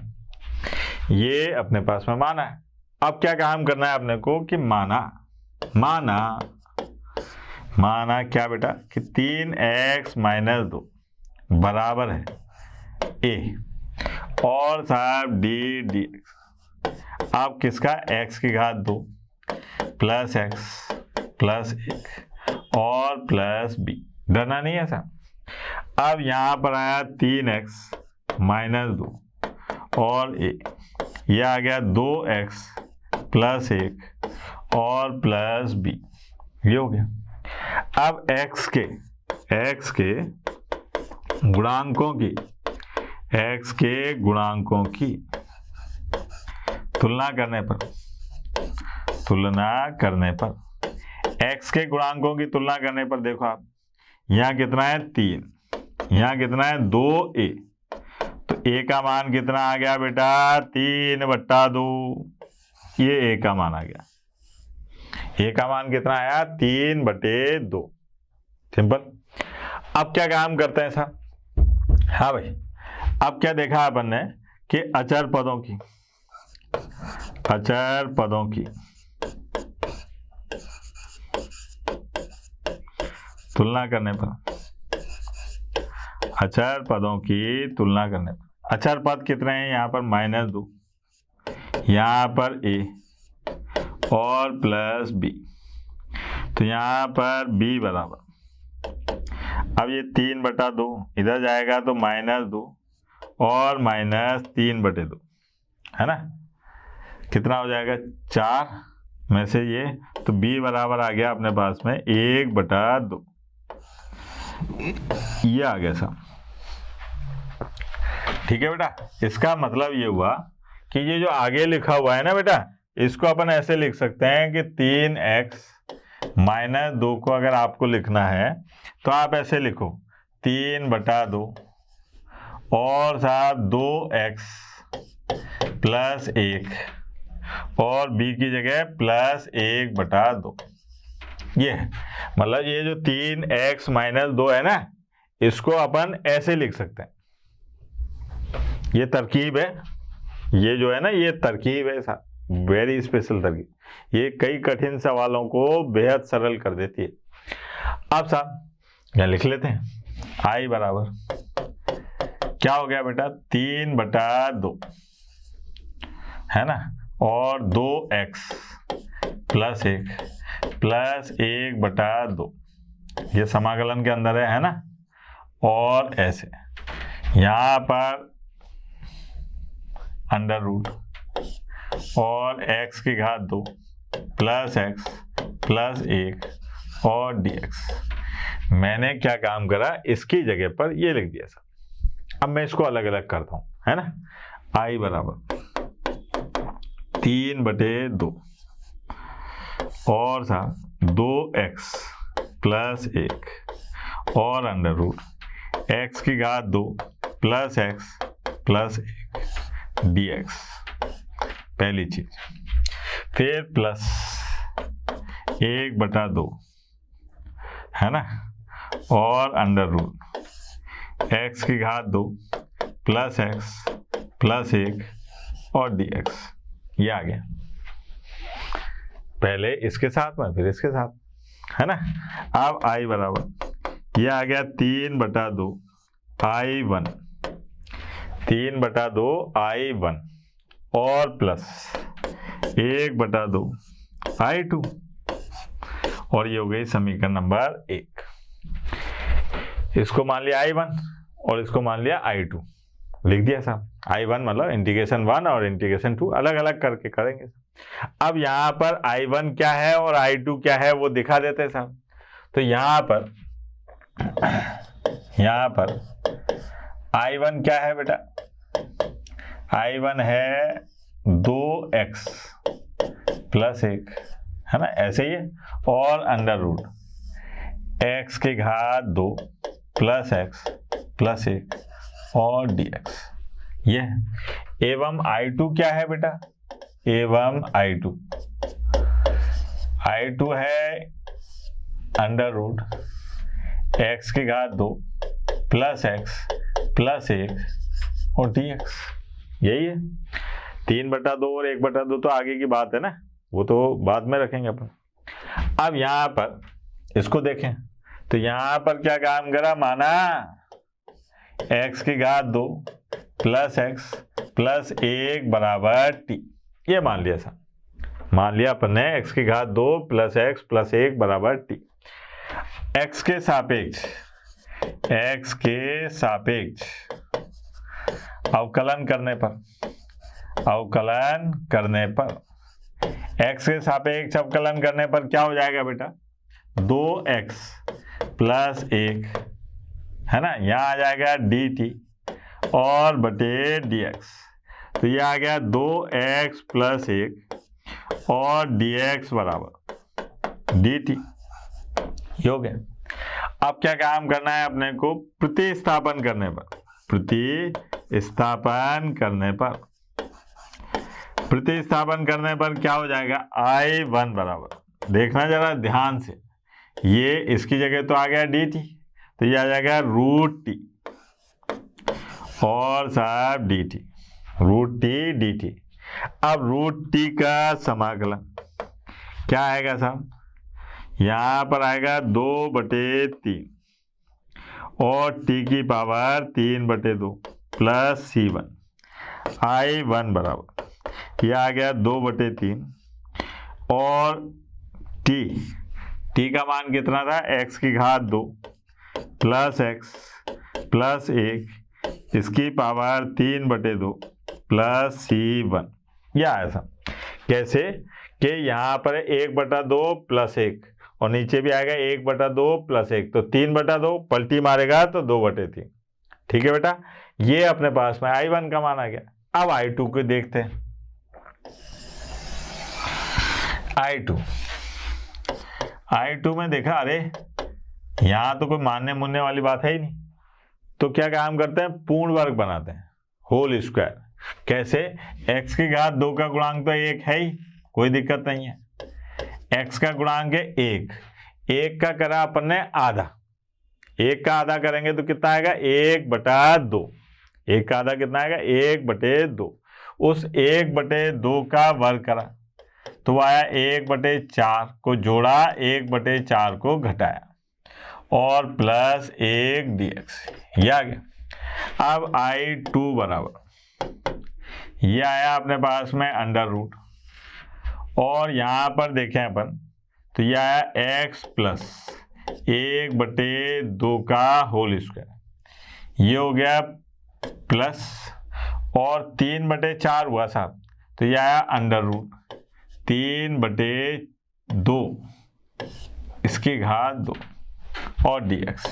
ये अपने पास में माना है। अब क्या काम करना है अपने को कि माना माना क्या बेटा कि 3x माइनस 2 बराबर है a और साहब dx, अब किसका, x की घात 2 प्लस x प्लस 1 और प्लस b, डरना नहीं है साहब। अब यहां पर आया 3x माइनस 2 और a, यह आ गया 2x प्लस 1 और प्लस b, ये हो गया। अब x के गुणांकों की तुलना करने पर x के गुणांकों की तुलना करने पर देखो आप, यहाँ कितना है 3, यहाँ कितना है 2a, तो a का मान कितना आ गया बेटा 3/2, ये a का मान आ गया, a का मान कितना आया 3/2, सिंपल। अब क्या काम करते हैं साहब, हाँ भाई, अब क्या देखा अपन ने कि अचर पदों की तुलना करने पर, अचर पदों की तुलना करने पर, अचर पद कितने हैं यहाँ पर -2, यहाँ पर a और प्लस b, तो यहाँ पर b बराबर, अब ये 3/2 इधर जाएगा तो -2 और -3/2, है ना, कितना हो जाएगा 4 में से ये, तो b बराबर आ गया अपने पास में 1/2, ये आ गया साहब, ठीक है बेटा। इसका मतलब ये हुआ कि ये जो आगे लिखा हुआ है ना बेटा, इसको अपन ऐसे लिख सकते हैं कि 3x माइनस 2 को अगर आपको लिखना है तो आप ऐसे लिखो 3/2 और साहब 2x प्लस 1 और b की जगह प्लस 1/2, ये है। मतलब ये जो 3x माइनस 2 है ना, इसको अपन ऐसे लिख सकते हैं, ये तरकीब है, ये जो है ना ये तरकीब है साहब, वेरी स्पेशल तरकीब, ये कई कठिन सवालों को बेहद सरल कर देती है। अब साहब यहाँ लिख लेते हैं, I बराबर क्या हो गया बेटा 3/2, है ना, और 2x प्लस 1 प्लस 1/2, ये समाकलन के अंदर है ना, और ऐसे यहां पर अंडर रूट और x की घात 2 प्लस x प्लस 1 और dx। मैंने क्या काम करा, इसकी जगह पर ये लिख दिया सर। अब मैं इसको अलग अलग करता हूं, है ना। I बराबर 3/2 और था 2x प्लस 1 और अंडर रूट x की घात 2 प्लस x प्लस 1 dx, पहली चीज। फिर प्लस 1/2, है ना, और अंडर रूट x की घात 2 प्लस x प्लस 1 और dx। ये आ गया, पहले इसके साथ में फिर इसके साथ, है ना। अब I बराबर ये आ गया 3/2 I1, 3/2 I1 और प्लस 1/2 I2, और ये हो गई समीकरण नंबर 1। इसको मान लिया I1 और इसको मान लिया I2, लिख दिया साहब। I1 मतलब इंटीग्रेशन 1 और इंटीग्रेशन 2 अलग अलग करके करेंगे। अब यहाँ पर I1 क्या है और I2 क्या है वो दिखा देते हैं साहब। तो यहाँ पर I1 क्या है बेटा, I1 है 2x प्लस 1, है ना, ऐसे ही है, और अंडर रूट x की घात 2 प्लस x प्लस 1 और dx, ये। एवं I2 क्या है बेटा, एवं I2 है अंडर रूट x की घात 2 प्लस x प्लस 1 और dx, यही है। 3/2 और 1/2 तो आगे की बात है ना, वो तो बाद में रखेंगे अपन। अब यहाँ पर इसको देखें तो यहाँ पर क्या काम करा, माना x की घात 2 प्लस x प्लस 1 बराबर t, ये मान लिया सा, मान लिया अपन ने x की घात 2 प्लस x प्लस 1 बराबर t। x के सापेक्ष अवकलन करने पर x के सापेक्ष अवकलन करने पर क्या हो जाएगा बेटा, 2x प्लस 1, है ना, यहाँ आ जाएगा dt और बटे dx। तो ये आ गया 2x प्लस 1 और dx बराबर dt, ये हो गया। अब क्या काम करना है अपने को, प्रतिस्थापन करने पर क्या हो जाएगा, I1 बराबर, देखना जरा ध्यान से, ये इसकी जगह तो आ गया dt, तो ये आ जाएगा रूट t और साहब dt, रूट t dt। अब रूट t का समाकलन क्या आएगा साहब, यहाँ पर आएगा 2/3 और t की पावर 3/2 प्लस c1, I1 बराबर यह आ गया 2/3 और t का मान कितना था, x की घात 2 प्लस x प्लस 1 इसकी पावर 3/2 प्लस c1। यह आया था कैसे कि यहाँ पर 1/2 प्लस 1 और नीचे भी आएगा 1/2 प्लस 1, तो 3/2 पलटी मारेगा तो 2/3। ठीक है बेटा, ये अपने पास में I1 का मान आ गया। अब I2 को देखते हैं। I2 में देखा, अरे यहाँ तो कोई मानने मुनने वाली बात है ही नहीं, तो क्या काम करते हैं, पूर्ण वर्ग बनाते हैं, होल स्क्वायर। कैसे, x की घात 2 का गुणांक तो 1 है ही, कोई दिक्कत नहीं है, x का गुणांक है 1 का करा अपन ने आधा, 1 का आधा करेंगे तो कितना आएगा, 1/2, 1 का आधा कितना आएगा, 1/2, उस 1/2 का वर्ग करा तो वो आया 1/4 को जोड़ा, 1/4 को घटाया और प्लस 1 dx, ये आ गया। अब I2 बराबर ये आया अपने पास में अंडर रूट, और यहाँ पर देखें अपन तो ये आया x प्लस 1/2 का होल स्क्वायर, ये हो गया प्लस और 3/4 हुआ साहब, तो ये आया अंडर रूट 3/2 इसकी घात 2 और dx,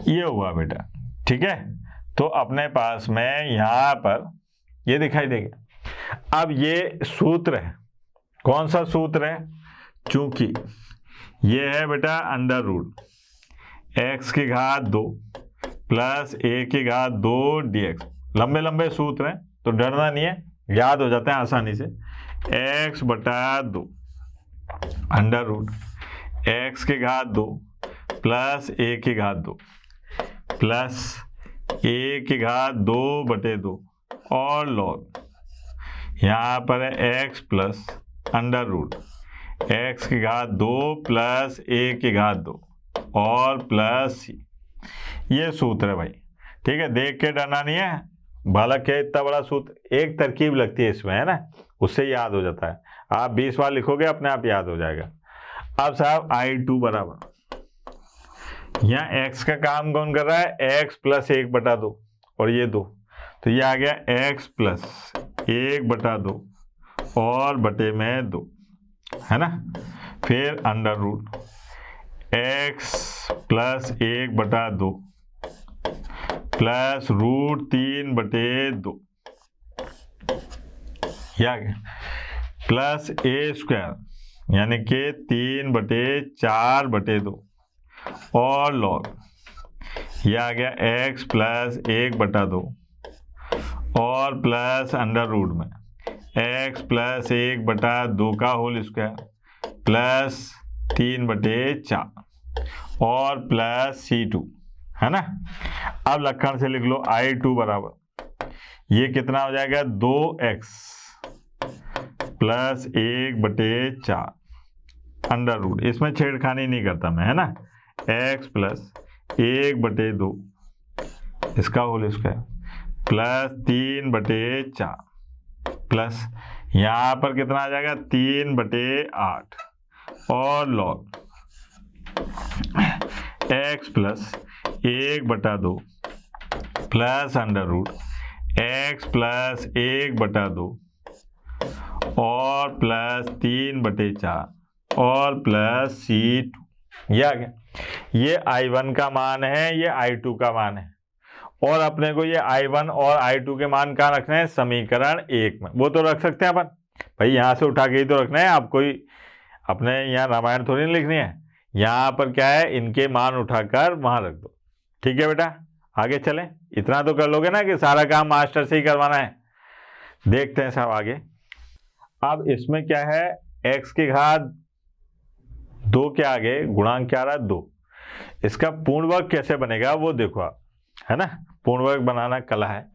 ये हुआ बेटा। ठीक है, तो अपने पास में यहां पर ये दिखाई देगा। अब ये सूत्र है, कौन सा सूत्र है? चूंकि ये है बेटा अंडर रूट x की घात 2 प्लस a की घात 2 dx, लंबे लंबे सूत्र हैं तो डरना नहीं है, याद हो जाते हैं आसानी से। x/2 अंडर रूट x की घात 2 प्लस a की घात 2 प्लस a की घात 2/2 और लॉग, यहाँ पर है x plus under root x की घात 2 प्लस a की घात 2 और प्लस c, ये सूत्र है भाई। ठीक है, देख के डरना नहीं है, भला क्या इतना बड़ा सूत्र, एक तरकीब लगती है इसमें, है ना, उससे याद हो जाता है। आप 20 बार लिखोगे अपने आप याद हो जाएगा। अब साहब I2 बराबर, यहाँ x का काम कौन कर रहा है? x प्लस 1/2 और ये 2, तो ये आ गया x प्लस 1/2 और बटे में 2, है ना। फिर under root x plus 1/2 plus root 3/2, या प्लस a² यानी कि 3/4/2 और लॉग, यह आ गया x प्लस 1/2 और प्लस अंडर रूट में x प्लस 1/2 का होल स्क्वायर प्लस 3/4 और प्लस C2, है ना। अब लक्षण से लिख लो I2 बराबर, ये कितना हो जाएगा? 2x प्लस 1/4 अंडर रूट, इसमें छेड़खानी नहीं करता मैं, है ना, x प्लस 1/2 इसका होल स्क्वायर प्लस 3/4 प्लस यहाँ पर कितना आ जाएगा? 3/8 और log x plus 1/2 plus under root x plus 1/2 और प्लस 3/4 और प्लस C2, ये आ गया। ये I1 का मान है, ये I2 का मान है, और अपने को ये I1 और I2 के मान कहाँ रखने हैं? समीकरण 1 में। वो तो रख सकते हैं अपन भाई, यहाँ से उठा के ही तो रखना है, आप कोई अपने यहाँ रामायण थोड़ी नहीं लिखनी है, यहाँ पर क्या है, इनके मान उठाकर वहां रख दो। ठीक है बेटा, आगे चलें। इतना तो कर लोगे ना कि सारा काम मास्टर से ही करवाना है। देखते हैं साहब आगे। अब इसमें क्या है, x की घात 2 के आगे गुणांक क्या आ रहा है? 2। इसका पूर्ण वर्ग कैसे बनेगा वो देखो आप, है ना, पूर्ण वर्ग बनाना कला है।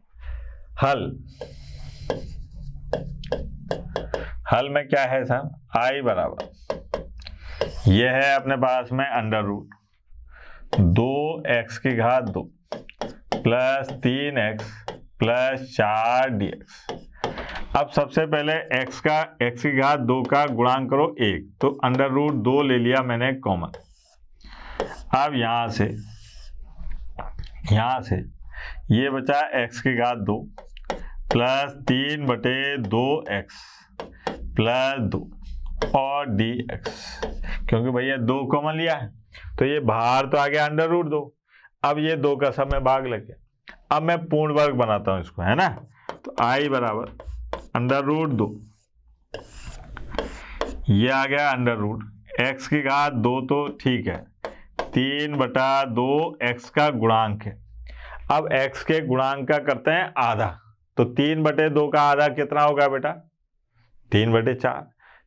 हल में क्या है साहब? I बराबर, यह है अपने पास में अंडर रूट 2x की घात 2 प्लस 3x प्लस 4 dx। अब सबसे पहले x की घात 2 का गुणांक करो 1, तो अंडर रूट 2 ले लिया मैंने कॉमन। अब यहां से ये बचा x की घात 2 प्लस 3/2x प्लस 2 और dx, क्योंकि भैया 2 कॉमन लिया है तो ये बाहर तो आ गया अंडर रूट 2। अब ये 2 का सब में भाग लग गया। अब मैं पूर्ण वर्ग बनाता हूं इसको, है ना, तो I बराबर अंडर रूट 2, ये आ गया अंडर रूट x की घात 2 तो ठीक है, 3/2 x का गुणांक है। अब x के गुणांक का करते हैं आधा, तो 3/2 का आधा कितना होगा बेटा? 3/4।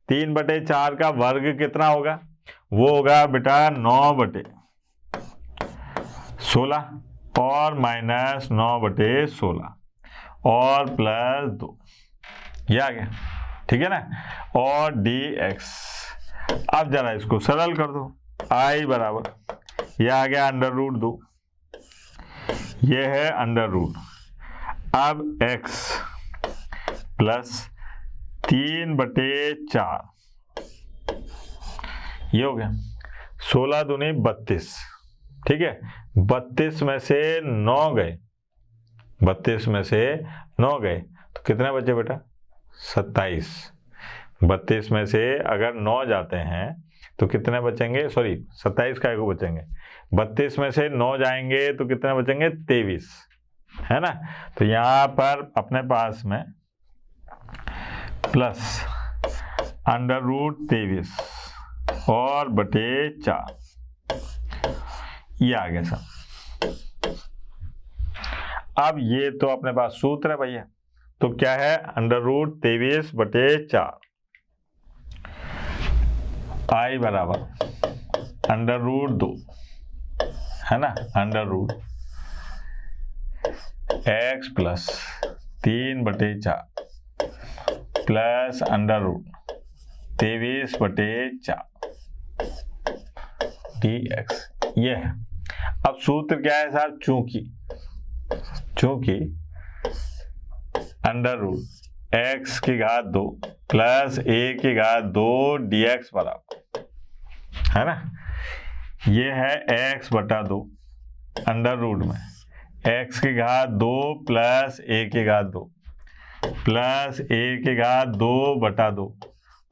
3/4 का वर्ग कितना होगा? वो होगा बेटा 9/16 और माइनस 9/16 और प्लस 2, ये आ गया। ठीक है ना, और dx। अब जरा इसको सरल कर दो। I बराबर, ये आ गया अंडर रूट 2, ये है अंडर रूट, अब x प्लस 3/4, ये हो गया 16 दूनी 32। ठीक है, 32 में से 9 गए, 32 में से 9 गए तो कितने बचे बेटा? 27। 32 में से अगर 9 जाते हैं तो कितने बचेंगे? सॉरी 27 काय को बचेंगे, 32 में से 9 जाएंगे तो कितने बचेंगे? 23, है ना। तो यहाँ पर अपने पास में प्लस √23 और बटे 4, ये आ गया सब। अब ये तो अपने पास सूत्र है भैया, तो क्या है? √23 बटे 4, I बराबर √2, है ना, √x प्लस 3 बटे 4 प्लस √23 बटे 4 dx, ये है। अब सूत्र क्या है साहब? चूंकि √x की घात 2 प्लस a की घात 2 dx बराबर, है ना, ये है x बटा 2 √ में x की घात 2 प्लस a की घात 2 प्लस a की घात 2 बटा 2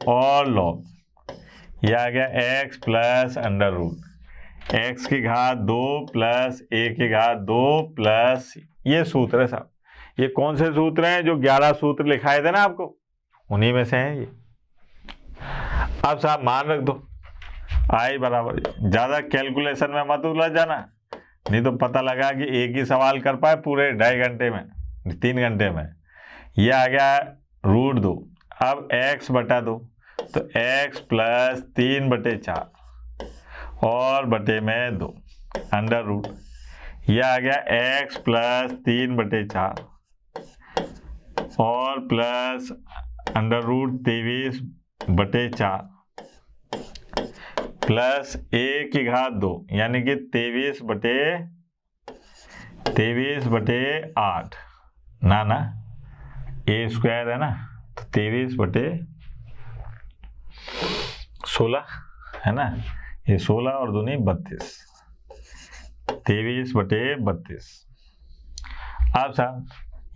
और लॉग, ये आ गया x प्लस x की घात 2 प्लस a की घात 2 प्लस, ये सूत्र है साहब। ये कौन से सूत्र हैं? जो 11 सूत्र लिखाए थे ना आपको, उन्हीं में से हैं ये। अब साहब मान रख दो I बराबर, ज्यादा कैलकुलेशन में मत उलझ जाना, नहीं तो पता लगा कि एक ही सवाल कर पाए पूरे 2.5 घंटे में, 3 घंटे में। ये आ गया √2। अब x बटा 2 तो x प्लस 3 बटे 4 और बटे में 2 √ यह आ गया x प्लस 3 बटे 4 और प्लस √23 बटे 4 प्लस a की घात 2 यानी कि 23 बटे 8 ना a स्क्वायर है ना, तो 23 बटे 16, है ना, ये 16 और 2 32, 23 बटे 32। अब साहब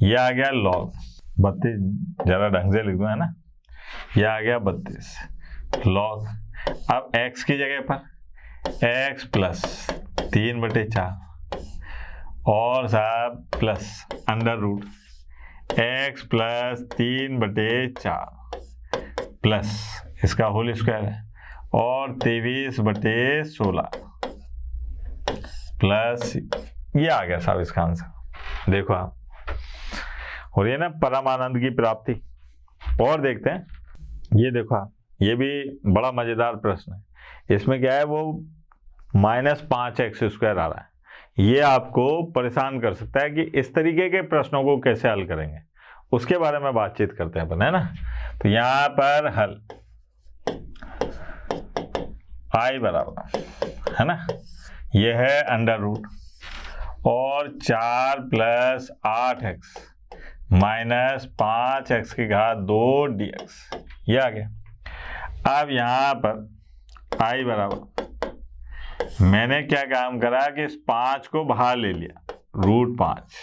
ये आ गया लॉग 32, जरा ढंग से लिख दो, है ना, ये आ गया 32 लॉग। अब x की जगह पर x प्लस 3 बटे 4 और साहब प्लस √x प्लस 3 बटे 4 प्लस इसका होल स्क्वायर है और 23 बटे 16 प्लस, ये आ गया साहब इसका आंसर। देखो आप, हो रही है ना परमानंद की प्राप्ति। और देखते हैं, ये देखो आप, ये भी बड़ा मजेदार प्रश्न है। इसमें क्या है, वो -5x² आ रहा है। ये आपको परेशान कर सकता है कि इस तरीके के प्रश्नों को कैसे हल करेंगे, उसके बारे में बातचीत करते हैं अपन, है ना। तो यहाँ पर हल I बराबर, है ना, ये है √ और 4 प्लस 8x माइनस 5x की घात 2 dx, ये आ गया। अब यहाँ पर I बराबर, मैंने क्या काम करा कि इस 5 को बाहर ले लिया, √5,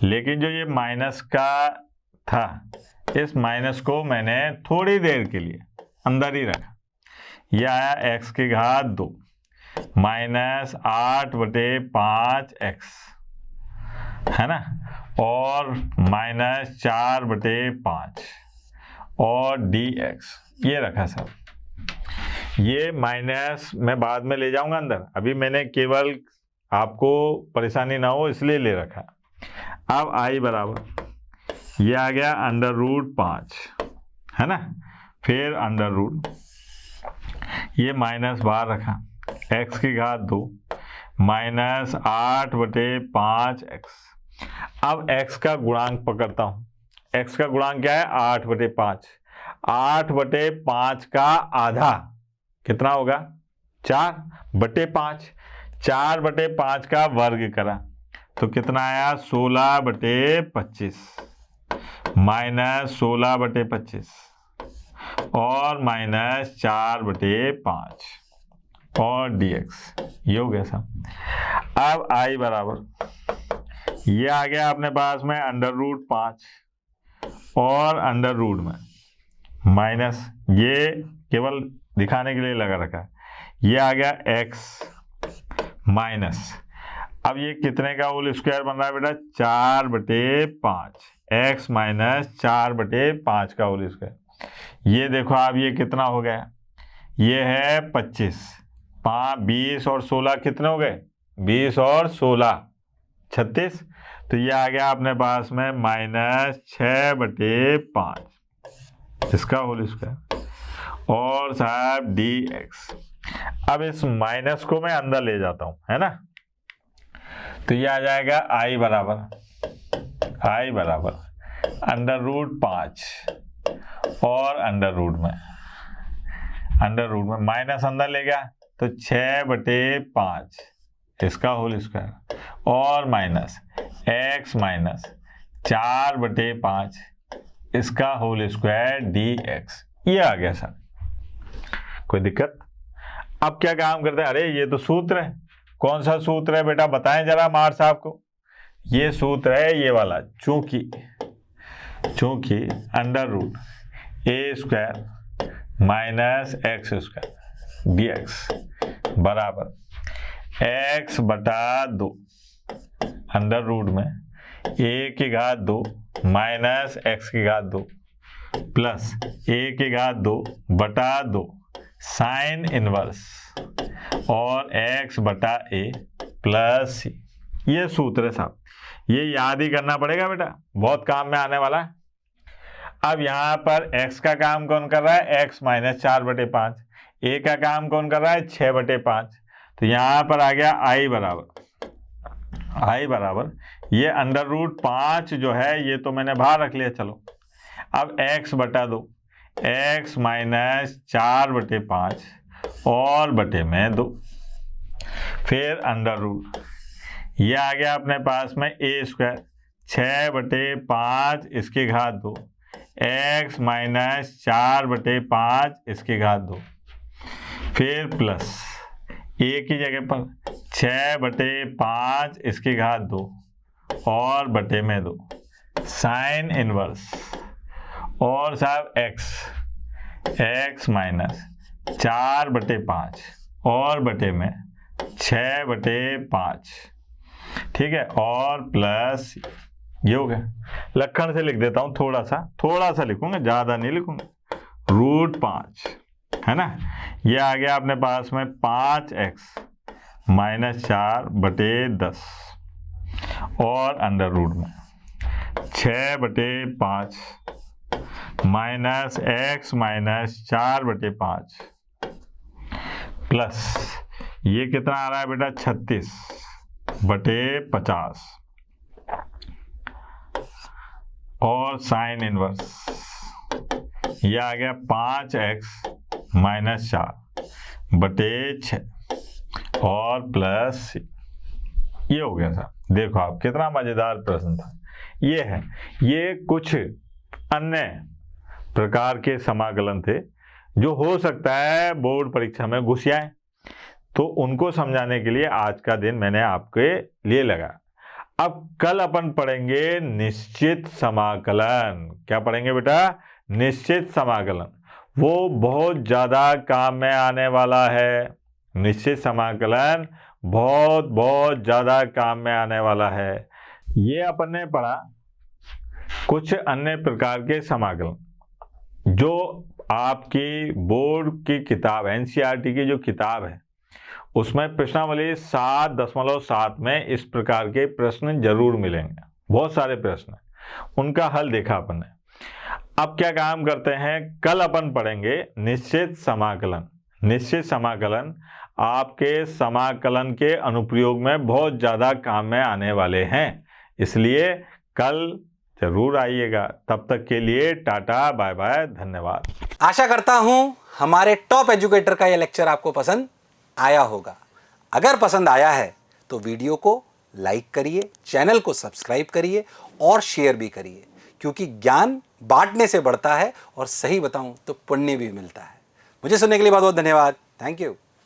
लेकिन जो ये माइनस का था, इस माइनस को मैंने थोड़ी देर के लिए अंदर ही रखा। यह आया x की घात 2 माइनस 8 बटे 5x, है ना, और माइनस 4 बटे 5 और dx, ये रखा सब। ये माइनस मैं बाद में ले जाऊंगा अंदर, अभी मैंने केवल आपको परेशानी ना हो इसलिए ले रखा। अब I बराबर, ये आ गया √5, है ना, फिर √ ये माइनस बाहर रखा, x की घात 2 माइनस 8 बटे 5x। अब x का गुणांक पकड़ता हूं, x का गुणांक क्या है, 8 बटे 5। 8 बटे 5 का आधा कितना होगा, 4 बटे 5। 4 बटे 5 का वर्ग करा तो कितना आया, 16 बटे 25 माइनस 16 बटे 25 और माइनस 4 बटे 5 और dx, ये हो गया साहब। अब I बराबर, ये आ गया अपने पास में √5 और अंडर रूट में माइनस, ये केवल दिखाने के लिए लगा रखा है, ये आ गया x माइनस, अब ये कितने का होल स्क्वायर बन रहा है बेटा, 4/5, x माइनस 4/5 का होल स्क्वायर। ये देखो आप, ये कितना हो गया, ये है 25, 20 और 16 कितने हो गए, 20 और 16 36, तो ये आ गया अपने पास में -6/5 इसका होल स्क्वायर और साहब dx। अब इस माइनस को मैं अंदर ले जाता हूं, है ना, तो ये आ जाएगा i बराबर √5 और अंडर रूट में माइनस अंदर ले गया तो 6/5 इसका होल स्क्वायर और माइनस x माइनस 4/5 इसका होल स्क्वायर dx। ये आ गया सर, कोई दिक्कत? अब क्या काम करते हैं, अरे ये तो सूत्र है, कौन सा सूत्र है बेटा बताएं जरा मार साहब को। ये सूत्र है ये वाला, चूंकि under root a² minus x² dx बराबर x/2 अंडर रूट में a² minus x² plus a² sine inverse और x/a प्लस c। ये सूत्र है साहब, ये याद ही करना पड़ेगा बेटा, बहुत काम में आने वाला है। अब यहाँ पर x का काम कौन कर रहा है, x माइनस 4/5, a का काम कौन कर रहा है 6/5, तो यहाँ पर आ गया i बराबर ये अंडर रूट 5 जो है ये तो मैंने बाहर रख लिया, चलो अब x/2 x माइनस 4/5 और बटे में 2, फिर अंडर रूट, ये आ गया अपने पास में a² 6/5 इसकी घात 2 x माइनस 4/5 इसकी घात 2, फिर प्लस a की जगह पर 6/5 इसकी घात 2 और बटे में 2 साइन इनवर्स और साहब x माइनस 4/5 और बटे में 6/5, ठीक है, और प्लस ये हो गया। लक्षण से लिख देता हूं, थोड़ा सा लिखूंगा, ज्यादा नहीं लिखूंगा, √5 है ना, ये आ गया अपने पास में 5x माइनस 4/10 और अंडर रूट में 6/5 माइनस x माइनस 4/5 प्लस ये कितना आ रहा है बेटा 36/50 और साइन इनवर्स, ये आ गया 5x माइनस 4/6 और प्लस ये हो गया साहब। देखो आप कितना मजेदार प्रश्न था ये है। ये कुछ अन्य प्रकार के समाकलन थे जो हो सकता है बोर्ड परीक्षा में घुस जाए, तो उनको समझाने के लिए आज का दिन मैंने आपके लिए लगा। अब कल अपन पढ़ेंगे निश्चित समाकलन। क्या पढ़ेंगे बेटा? निश्चित समाकलन। वो बहुत ज्यादा काम में आने वाला है। निश्चित समाकलन बहुत ज्यादा काम में आने वाला है। ये अपन ने पढ़ा कुछ अन्य प्रकार के समाकलन जो आपकी बोर्ड की किताब एनसीईआरटी की जो किताब है उसमें प्रश्नावली 7.7 में इस प्रकार के प्रश्न जरूर मिलेंगे। बहुत सारे प्रश्न उनका हल देखा अपन ने। अब क्या काम करते हैं, कल अपन पढ़ेंगे निश्चित समाकलन। निश्चित समाकलन आपके समाकलन के अनुप्रयोग में बहुत ज्यादा काम में आने वाले हैं, इसलिए कल जरूर आइएगा। तब तक के लिए टाटा बाय बाय, धन्यवाद।
आशा करता हूं हमारे टॉप एजुकेटर का यह लेक्चर आपको पसंद आया होगा। अगर पसंद आया है तो वीडियो को लाइक करिए, चैनल को सब्सक्राइब करिए और शेयर भी करिए, क्योंकि ज्ञान बांटने से बढ़ता है और सही बताऊं तो पुण्य भी मिलता है। मुझे सुनने के लिए बहुत बहुत धन्यवाद। Thank you.